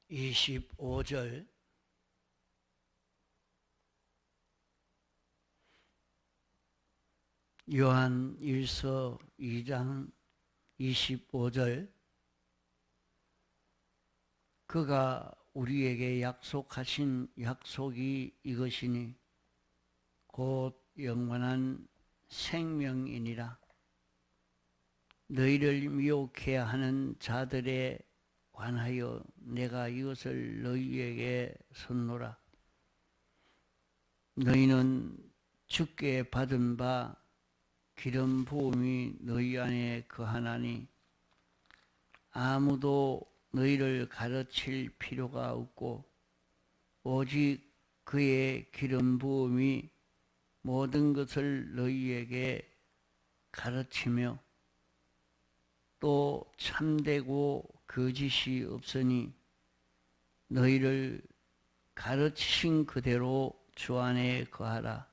25절 요한 1서 2장 25절 그가 우리에게 약속하신 약속이 이것이니 곧 영원한 생명이니라. 너희를 미혹해 하는 자들에 관하여 내가 이것을 너희에게 선노라. 너희는 주께 받은 바 기름 부음이 너희 안에 거하나니 아무도 너희를 가르칠 필요가 없고 오직 그의 기름 부음이 모든 것을 너희에게 가르치며 또 참되고 거짓이 없으니 너희를 가르치신 그대로 주 안에 거하라.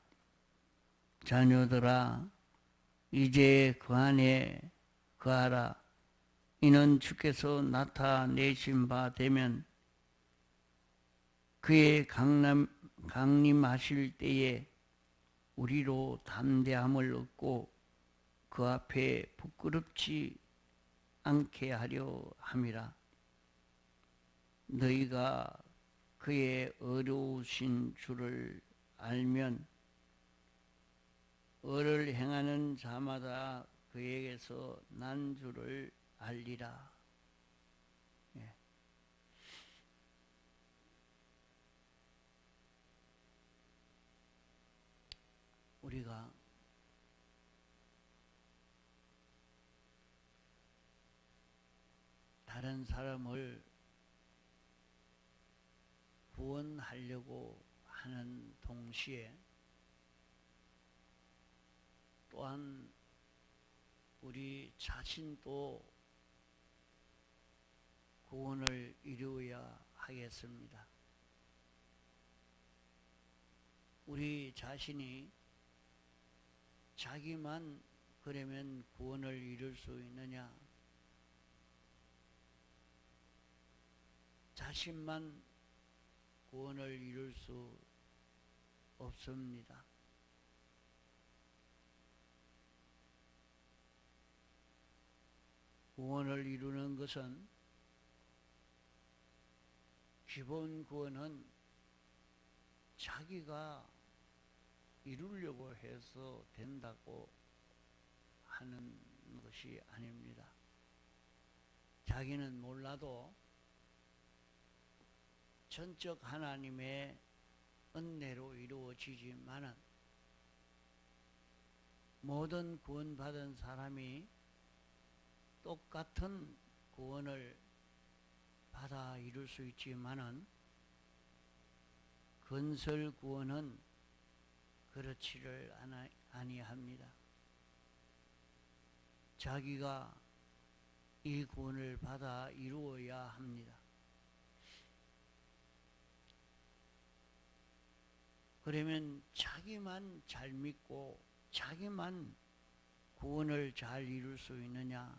자녀들아 이제 그 안에 거하라. 이는 주께서 나타내신 바 되면 그의 강림하실 때에 우리로 담대함을 얻고 그 앞에 부끄럽지 않게 하려 함이라. 너희가 그의 어려우신 줄을 알면 의를 행하는 자마다 그에게서 난 줄을 알리라. 예. 우리가 다른 사람을 구원하려고 하는 동시에 또한 우리 자신도 구원을 이루어야 하겠습니다. 우리 자신이 자기만 그러면 구원을 이룰 수 있느냐? 자신만 구원을 이룰 수 없습니다. 구원을 이루는 것은 기본 구원은 자기가 이루려고 해서 된다고 하는 것이 아닙니다. 자기는 몰라도 전적 하나님의 은혜로 이루어지지만은 모든 구원받은 사람이 똑같은 구원을 받아 이룰 수 있지만은 건설 구원은 그렇지를 아니합니다. 자기가 이 구원을 받아 이루어야 합니다. 그러면 자기만 잘 믿고 자기만 구원을 잘 이룰 수 있느냐?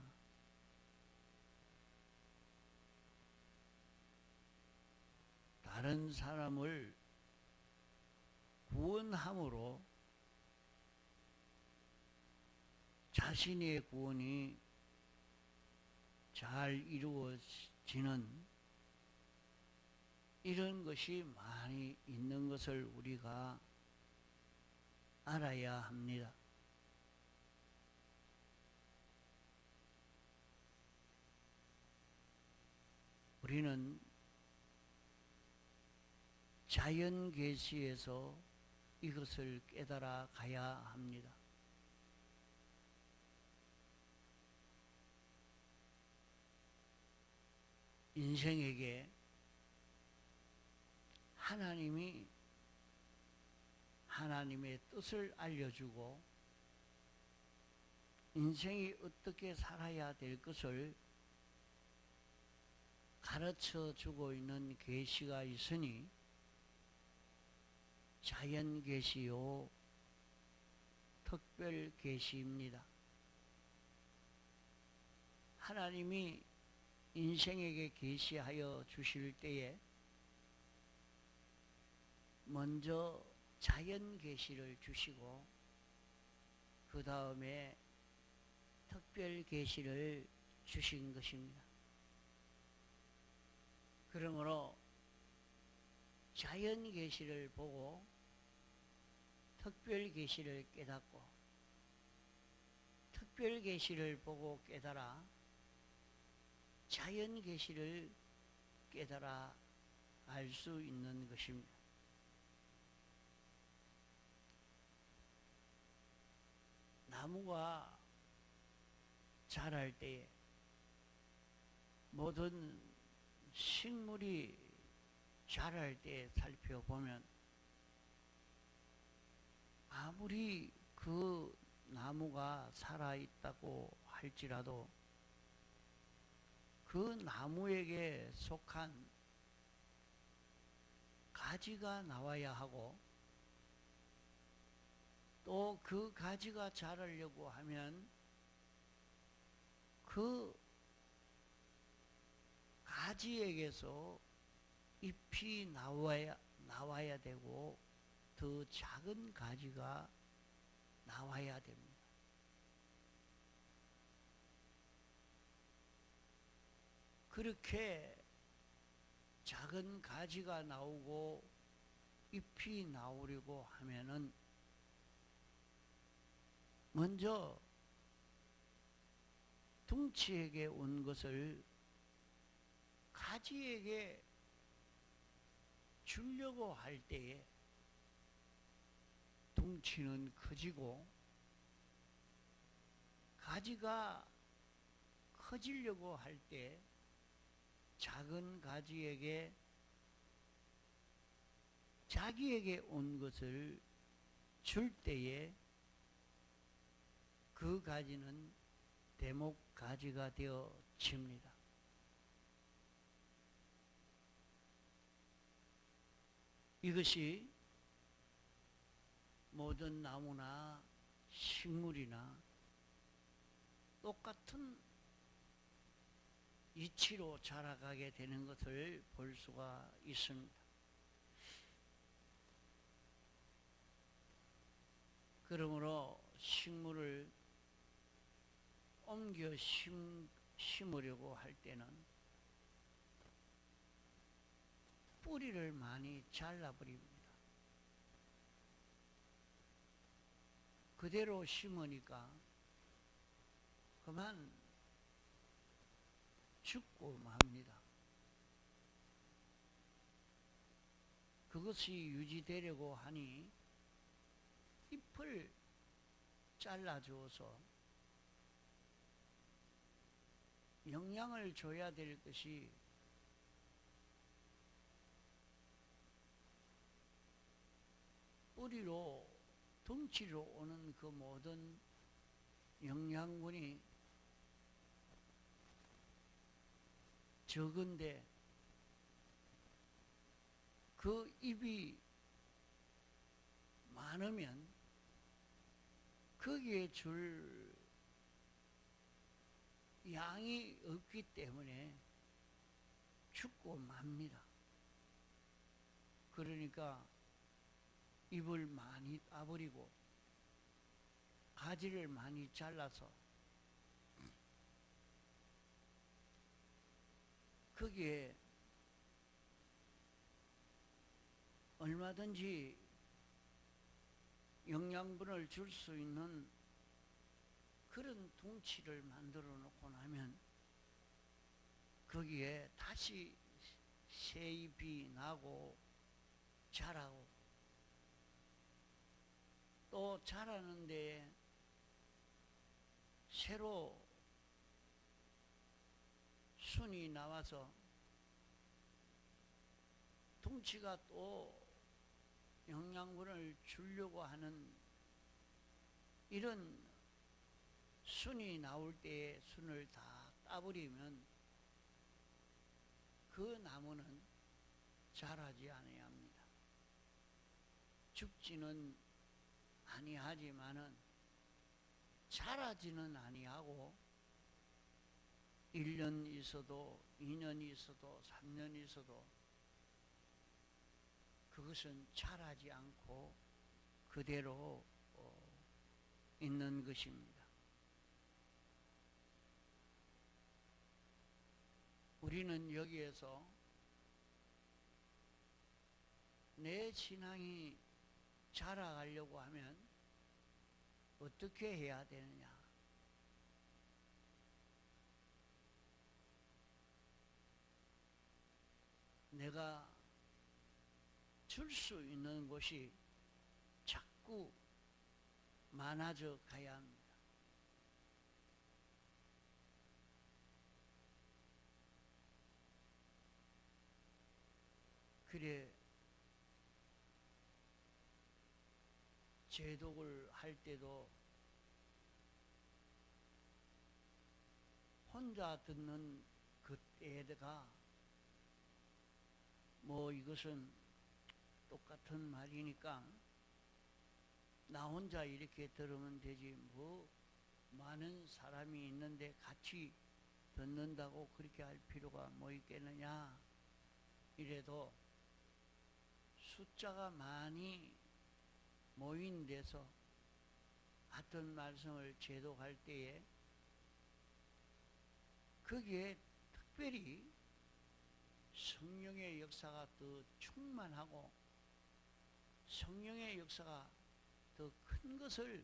다른 사람을 구원함으로 자신의 구원이 잘 이루어지는 이런 것이 많이 있는 것을 우리가 알아야 합니다. 우리는 자연 계시에서 이것을 깨달아 가야 합니다. 인생에게 하나님이 하나님의 뜻을 알려주고 인생이 어떻게 살아야 될 것을 가르쳐 주고 있는 계시가 있으니 자연 계시요 특별 계시입니다. 하나님이 인생에게 계시하여 주실 때에 먼저 자연 계시를 주시고 그 다음에 특별 계시를 주신 것입니다. 그러므로 자연 계시를 보고 특별 계시를 깨닫고 특별 계시를 보고 깨달아 자연 계시를 깨달아 알 수 있는 것입니다. 나무가 자랄 때에 모든 식물이 자랄 때 살펴보면 아무리 그 나무가 살아있다고 할지라도 그 나무에게 속한 가지가 나와야 하고 또 그 가지가 자라려고 하면 그 가지에게서 잎이 나와야 되고 더 작은 가지가 나와야 됩니다. 그렇게 작은 가지가 나오고 잎이 나오려고 하면은 먼저 둥치에게 온 것을 가지에게 주려고 할 때에 둥치는 커지고 가지가 커지려고 할 때 작은 가지에게 자기에게 온 것을 줄 때에 그 가지는 대목 가지가 되어집니다. 이것이 모든 나무나 식물이나 똑같은 이치로 자라가게 되는 것을 볼 수가 있습니다. 그러므로 식물을 옮겨 심으려고 할 때는 뿌리를 많이 잘라버립니다. 그대로 심으니까 그만 죽고 맙니다. 그것이 유지되려고 하니 잎을 잘라주어서 영양을 줘야 될 것이 뿌리로 덩치로 오는 그 모든 영양분이 적은데 그 잎이 많으면 거기에 줄 양이 없기 때문에 죽고 맙니다. 그러니까 잎을 많이 따버리고 가지를 많이 잘라서 거기에 얼마든지 영양분을 줄 수 있는 그런 둥치를 만들어 놓고 나면 거기에 다시 새 잎이 나고 자라고 또 자라는데 새로 순이 나와서 둥치가 또 영양분을 주려고 하는 이런 순이 나올 때에 순을 다 따버리면 그 나무는 자라지 아니합니다. 죽지는 아니하지만은 자라지는 아니하고 1년 있어도 2년 있어도 3년 있어도 그것은 자라지 않고 그대로 있는 것입니다. 우리는 여기에서 내 신앙이 자라가려고 하면 어떻게 해야 되느냐? 내가 줄 수 있는 곳이 자꾸 많아져 가야 합니다. 그래 제독을 할 때도 혼자 듣는 그때가 뭐 이것은 똑같은 말이니까 나 혼자 이렇게 들으면 되지 뭐 많은 사람이 있는데 같이 듣는다고 그렇게 할 필요가 뭐 있겠느냐. 이래도 숫자가 많이 모인 데서 같은 말씀을 제독할 때에 거기에 특별히 성령의 역사가 더 충만하고 성령의 역사가 더 큰 것을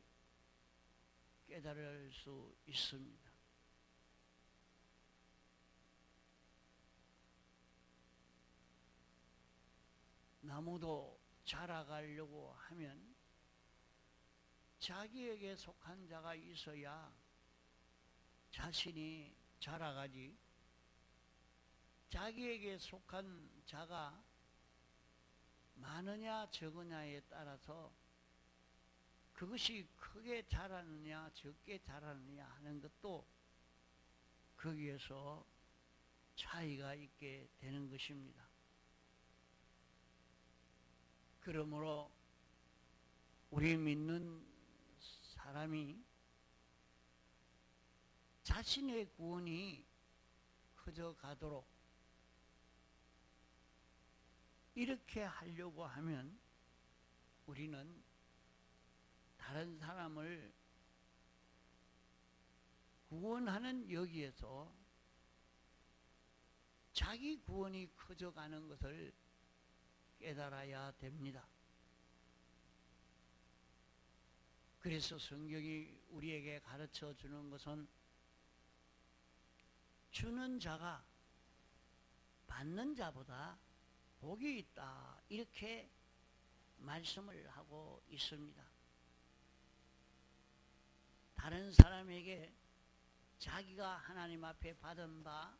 깨달을 수 있습니다. 나무도 자라가려고 하면 자기에게 속한 자가 있어야 자신이 자라가지, 자기에게 속한 자가 많으냐 적으냐에 따라서 그것이 크게 자라느냐 적게 자라느냐 하는 것도 거기에서 차이가 있게 되는 것입니다. 그러므로 우리 믿는 사람이 자신의 구원이 커져가도록 이렇게 하려고 하면 우리는 다른 사람을 구원하는 여기에서 자기 구원이 커져가는 것을 깨달아야 됩니다. 그래서 성경이 우리에게 가르쳐 주는 것은 주는 자가 받는 자보다 복이 있다 이렇게 말씀을 하고 있습니다. 다른 사람에게 자기가 하나님 앞에 받은 바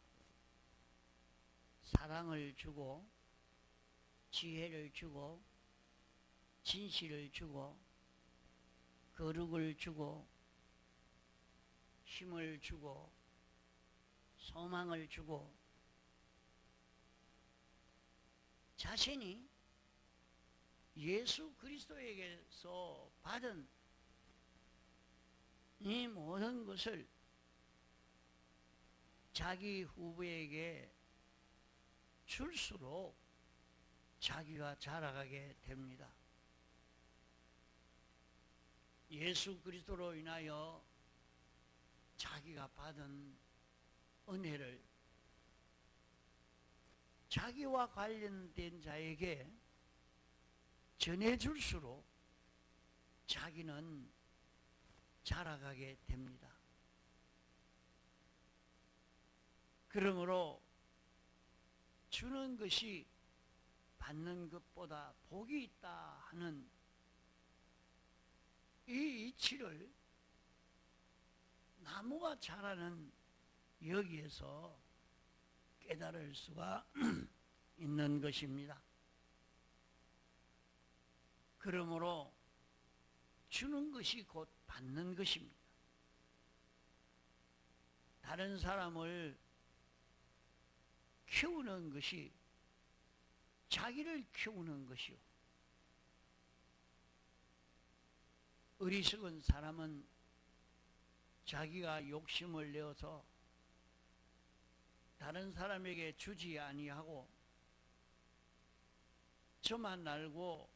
사랑을 주고 지혜를 주고 진실을 주고 거룩을 주고 힘을 주고 소망을 주고 자신이 예수 그리스도에게서 받은 이 모든 것을 자기 후보에게 줄수록 자기가 자라가게 됩니다. 예수 그리스도로 인하여 자기가 받은 은혜를 자기와 관련된 자에게 전해줄수록 자기는 자라가게 됩니다. 그러므로 주는 것이 받는 것보다 복이 있다 하는 이 이치를 나무가 자라는 여기에서 깨달을 수가 있는 것입니다. 그러므로 주는 것이 곧 받는 것입니다. 다른 사람을 키우는 것이 자기를 키우는 것이요. 어리석은 사람은 자기가 욕심을 내어서 다른 사람에게 주지 아니하고 저만 알고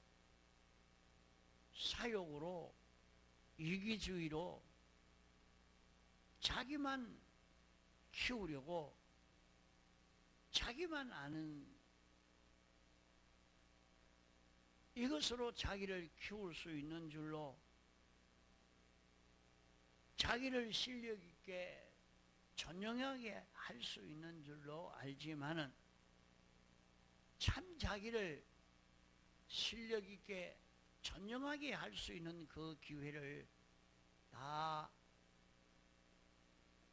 사욕으로 이기주의로 자기만 키우려고 자기만 아는 이것으로 자기를 키울 수 있는 줄로 자기를 실력 있게 전능하게 할 수 있는 줄로 알지만은 참 자기를 실력 있게 전능하게 할 수 있는 그 기회를 다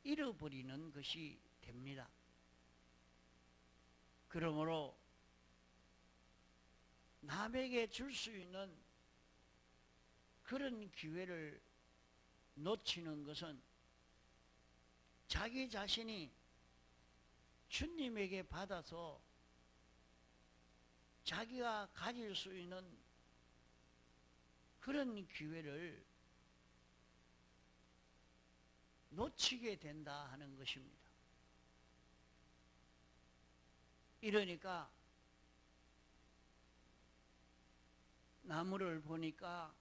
잃어버리는 것이 됩니다. 그러므로 남에게 줄 수 있는 그런 기회를 놓치는 것은 자기 자신이 주님에게 받아서 자기가 가질 수 있는 그런 기회를 놓치게 된다 하는 것입니다. 이러니까 나무를 보니까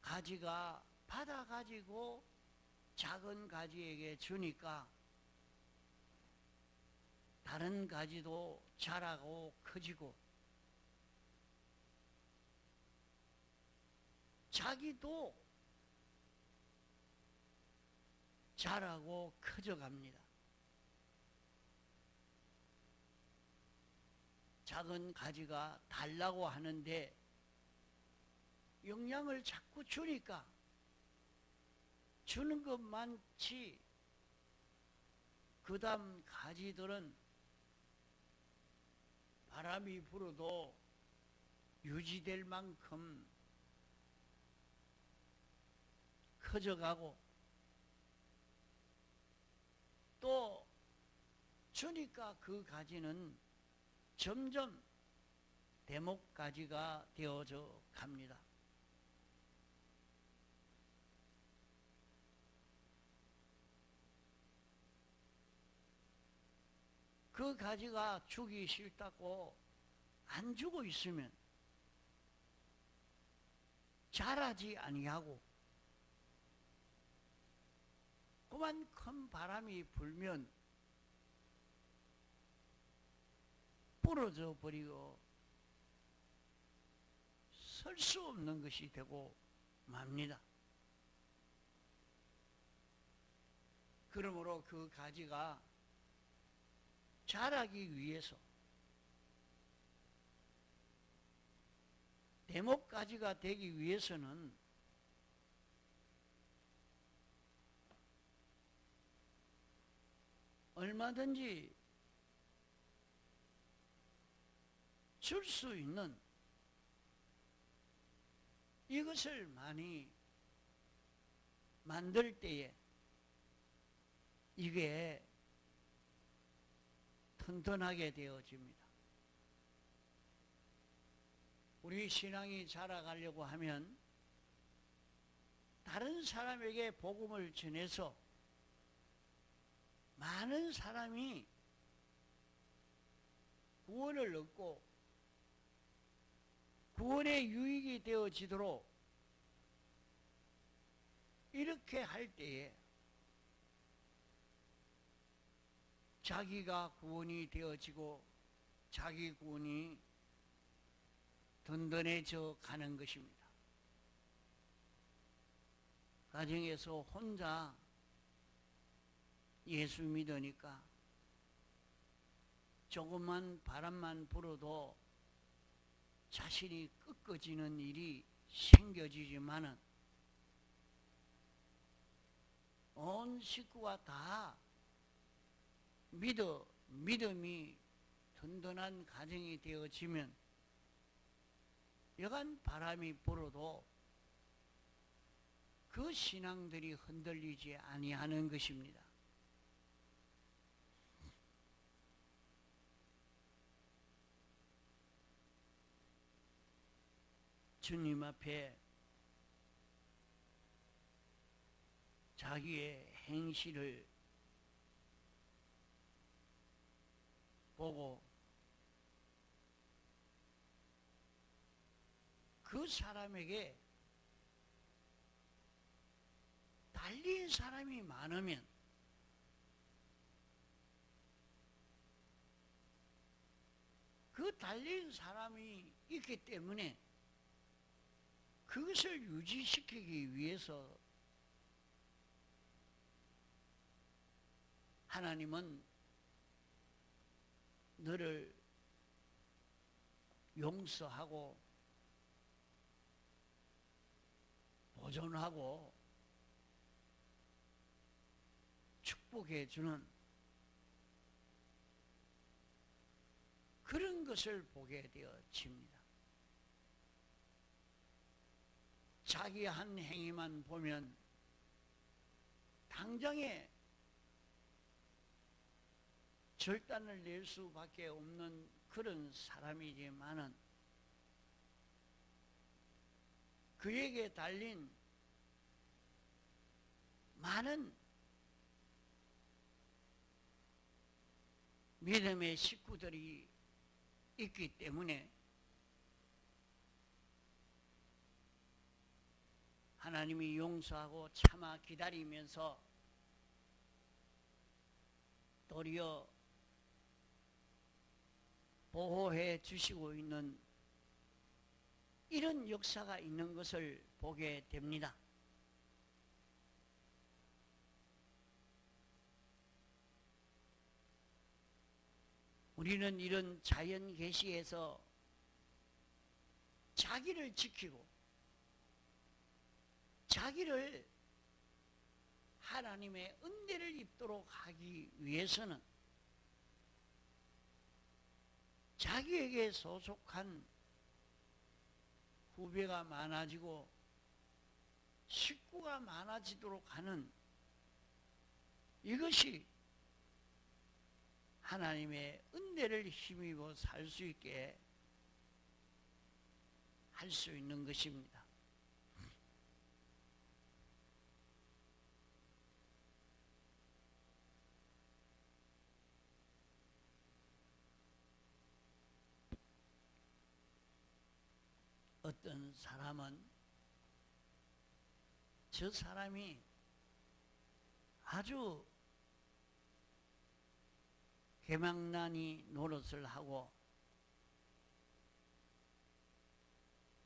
가지가 받아가지고 작은 가지에게 주니까 다른 가지도 자라고 커지고 자기도 자라고 커져갑니다. 작은 가지가 달라고 하는데 영양을 자꾸 주니까 주는 것 많지 그 다음 가지들은 바람이 불어도 유지될 만큼 커져가고 또 주니까 그 가지는 점점 대목가지가 되어져 갑니다. 그 가지가 주기 싫다고 안 주고 있으면 자라지 아니하고 그만 큰 바람이 불면 부러져 버리고 설 수 없는 것이 되고 맙니다. 그러므로 그 가지가 자라기 위해서 대목가지가 되기 위해서는 얼마든지 줄 수 있는 이것을 많이 만들 때에 이게 튼튼하게 되어집니다. 우리 신앙이 자라가려고 하면 다른 사람에게 복음을 전해서 많은 사람이 구원을 얻고 구원의 유익이 되어지도록 이렇게 할 때에 자기가 구원이 되어지고 자기 구원이 든든해져 가는 것입니다. 가정에서 혼자 예수 믿으니까 조금만 바람만 불어도 자신이 꺾어지는 일이 생겨지지만은 온 식구가 다 믿음이 든든한 가정이 되어지면 여간 바람이 불어도 그 신앙들이 흔들리지 아니하는 것입니다. 주님 앞에 자기의 행실을 보고 그 사람에게 달린 사람이 많으면 그 달린 사람이 있기 때문에 그것을 유지시키기 위해서 하나님은 너를 용서하고 보존하고 축복해 주는 그런 것을 보게 되어집니다. 자기 한 행위만 보면 당장에 결단을 낼 수밖에 없는 그런 사람이지만은 그에게 달린 많은 믿음의 식구들이 있기 때문에 하나님이 용서하고 참아 기다리면서 도리어 보호해 주시고 있는 이런 역사가 있는 것을 보게 됩니다. 우리는 이런 자연 계시에서 자기를 지키고 자기를 하나님의 은혜를 입도록 하기 위해서는 자기에게 소속한 후배가 많아지고 식구가 많아지도록 하는 이것이 하나님의 은혜를 힘입어 살 수 있게 할 수 있는 것입니다. 어떤 사람은 저 사람이 아주 개망나니 노릇을 하고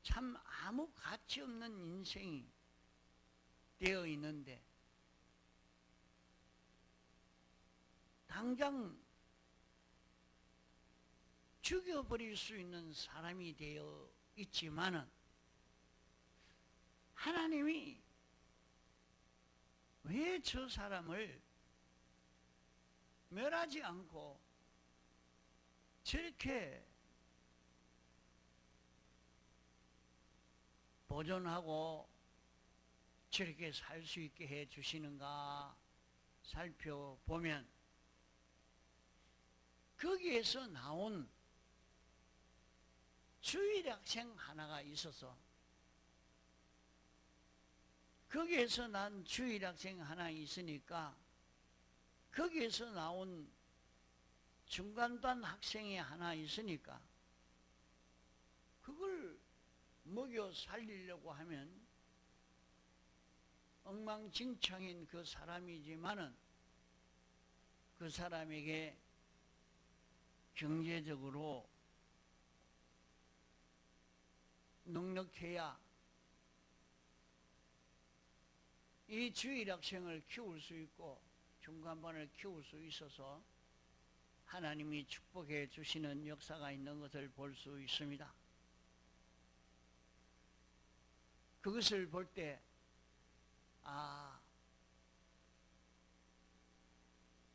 참 아무 가치 없는 인생이 되어 있는데 당장 죽여버릴 수 있는 사람이 되어 있지만은 하나님이 왜 저 사람을 멸하지 않고 저렇게 보존하고 저렇게 살 수 있게 해 주시는가 살펴보면 거기에서 나온 주일학생 하나가 있어서 거기에서 난 주일학생 하나 있으니까 거기에서 나온 중간반 학생이 하나 있으니까 그걸 먹여 살리려고 하면 엉망진창인 그 사람이지만은 그 사람에게 경제적으로 넉넉해야 이 주일학생을 키울 수 있고 중간반을 키울 수 있어서 하나님이 축복해 주시는 역사가 있는 것을 볼 수 있습니다. 그것을 볼 때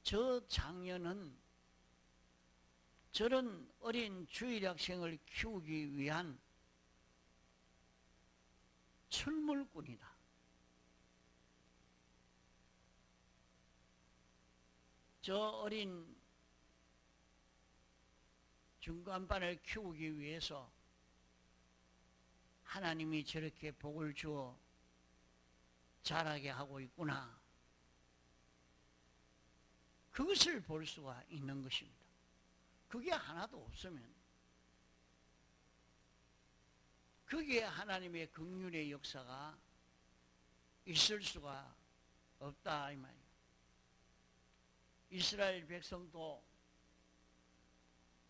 저 장녀는 저런 어린 주일학생을 키우기 위한 출물꾼이다. 저 어린 중간반을 키우기 위해서 하나님이 저렇게 복을 주어 자라게 하고 있구나. 그것을 볼 수가 있는 것입니다. 그게 하나도 없으면 거기에 하나님의 긍휼의 역사가 있을 수가 없다 이 말이에요. 이스라엘 백성도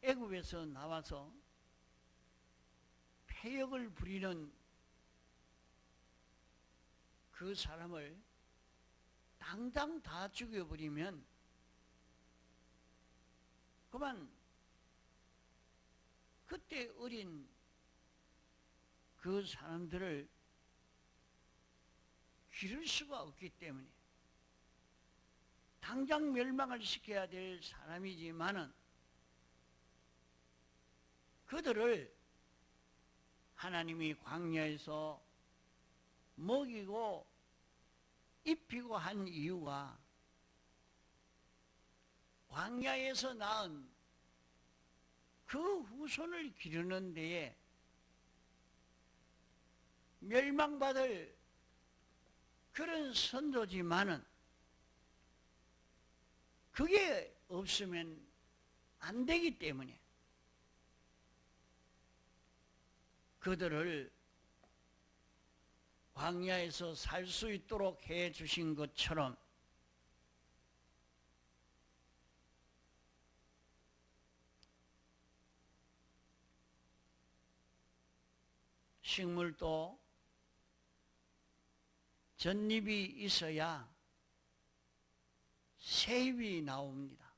애굽에서 나와서 패역을 부리는 그 사람을 당장 다 죽여버리면 그만 그때 어린 그 사람들을 기를 수가 없기 때문에 당장 멸망을 시켜야 될 사람이지만은 그들을 하나님이 광야에서 먹이고 입히고 한 이유가 광야에서 낳은 그 후손을 기르는 데에 멸망받을 그런 선조지만은 그게 없으면 안 되기 때문에 그들을 광야에서 살 수 있도록 해 주신 것처럼 식물도 젖잎이 있어야 새잎이 나옵니다.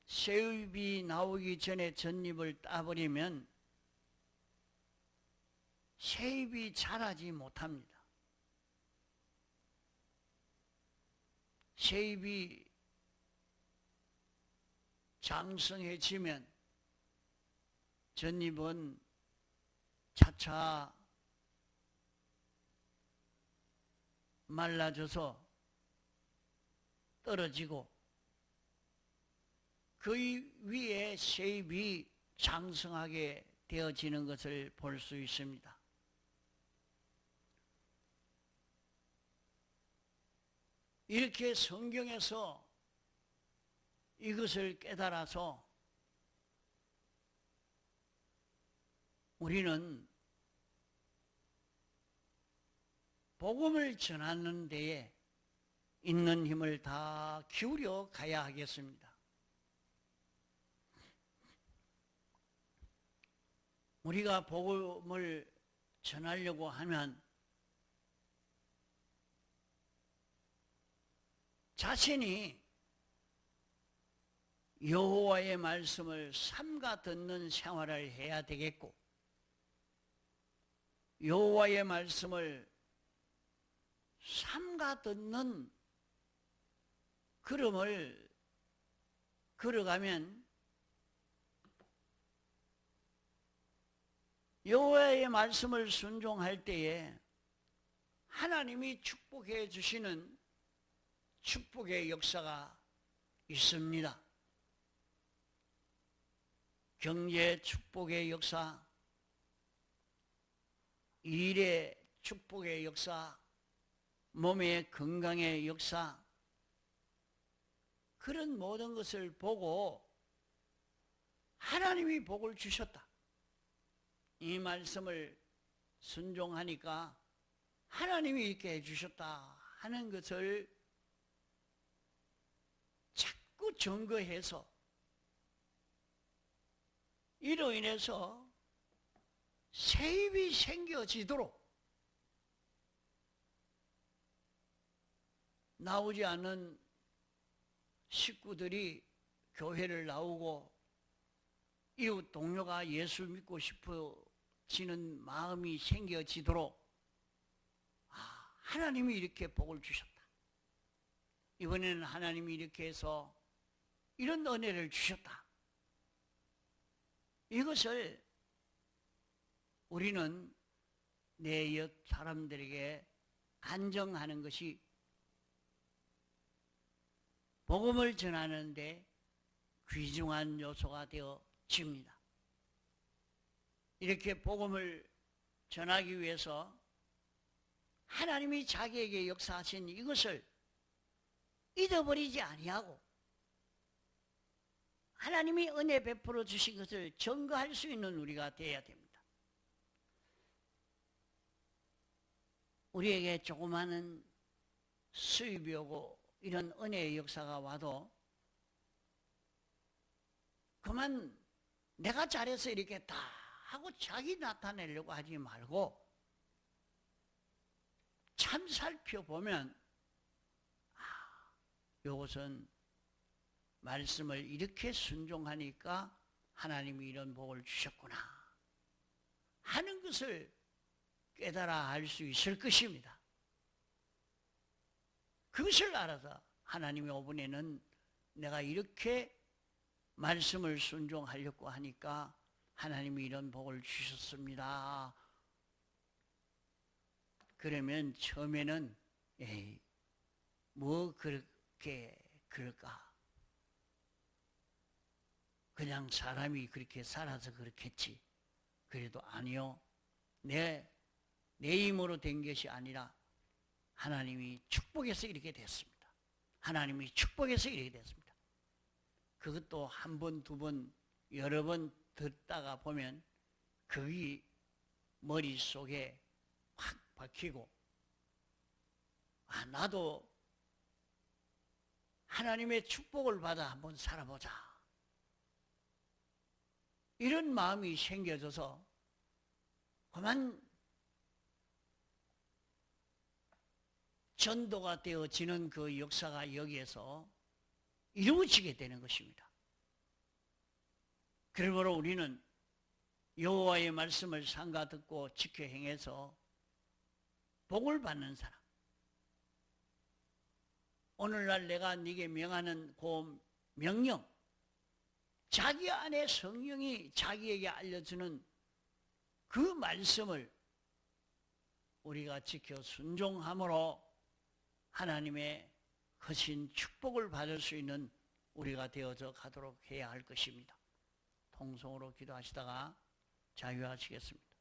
새잎이 나오기 전에 젖잎을 따버리면 새잎이 자라지 못합니다. 새잎이 장성해지면 젖잎은 차차 말라져서 떨어지고 그 위에 새잎이 장성하게 되어지는 것을 볼 수 있습니다. 이렇게 성경에서 이것을 깨달아서 우리는 복음을 전하는 데에 있는 힘을 다 기울여 가야 하겠습니다. 우리가 복음을 전하려고 하면 자신이 여호와의 말씀을 삼가 듣는 생활을 해야 되겠고 여호와의 말씀을 삼가 듣는 걸음을 걸어가면 여호와의 말씀을 순종할 때에 하나님이 축복해 주시는 축복의 역사가 있습니다. 경제 축복의 역사, 일의 축복의 역사, 몸의 건강의 역사, 그런 모든 것을 보고 하나님이 복을 주셨다. 이 말씀을 순종하니까 하나님이 이렇게 해주셨다 하는 것을 자꾸 증거해서 이로 인해서 새잎이 생겨지도록 나오지 않는 식구들이 교회를 나오고 이웃 동료가 예수 믿고 싶어지는 마음이 생겨지도록 하나님이 이렇게 복을 주셨다. 이번에는 하나님이 이렇게 해서 이런 은혜를 주셨다. 이것을 우리는 내 옆 사람들에게 간증하는 것이 복음을 전하는 데 귀중한 요소가 되어집니다. 이렇게 복음을 전하기 위해서 하나님이 자기에게 역사하신 이것을 잊어버리지 아니하고 하나님이 은혜 베풀어 주신 것을 증거할 수 있는 우리가 되어야 됩니다. 우리에게 조그마한 수입이 오고 이런 은혜의 역사가 와도 그만 내가 잘해서 이렇게 다 하고 자기 나타내려고 하지 말고 참 살펴보면 이것은 말씀을 이렇게 순종하니까 하나님이 이런 복을 주셨구나 하는 것을 깨달아 알 수 있을 것입니다. 그것을 알아서 하나님이 이번에는 내가 이렇게 말씀을 순종하려고 하니까 하나님이 이런 복을 주셨습니다. 그러면 처음에는 에이, 뭐 그렇게 그럴까? 그냥 사람이 그렇게 살아서 그렇겠지. 그래도 아니요. 내 힘으로 된 것이 아니라 하나님이 축복해서 이렇게 됐습니다. 하나님이 축복해서 이렇게 됐습니다. 그것도 한 번, 두 번, 여러 번 듣다가 보면 그게 머릿속에 확 박히고 나도 하나님의 축복을 받아 한번 살아보자. 이런 마음이 생겨져서 그만 전도가 되어지는 그 역사가 여기에서 이루어지게 되는 것입니다. 그러므로 우리는 여호와의 말씀을 삼가 듣고 지켜 행해서 복을 받는 사람. 오늘날 내가 네게 명하는 그 명령, 자기 안에 성령이 자기에게 알려주는 그 말씀을 우리가 지켜 순종함으로 하나님의 크신 축복을 받을 수 있는 우리가 되어져 가도록 해야 할 것입니다. 통성으로 기도하시다가 자유하시겠습니다.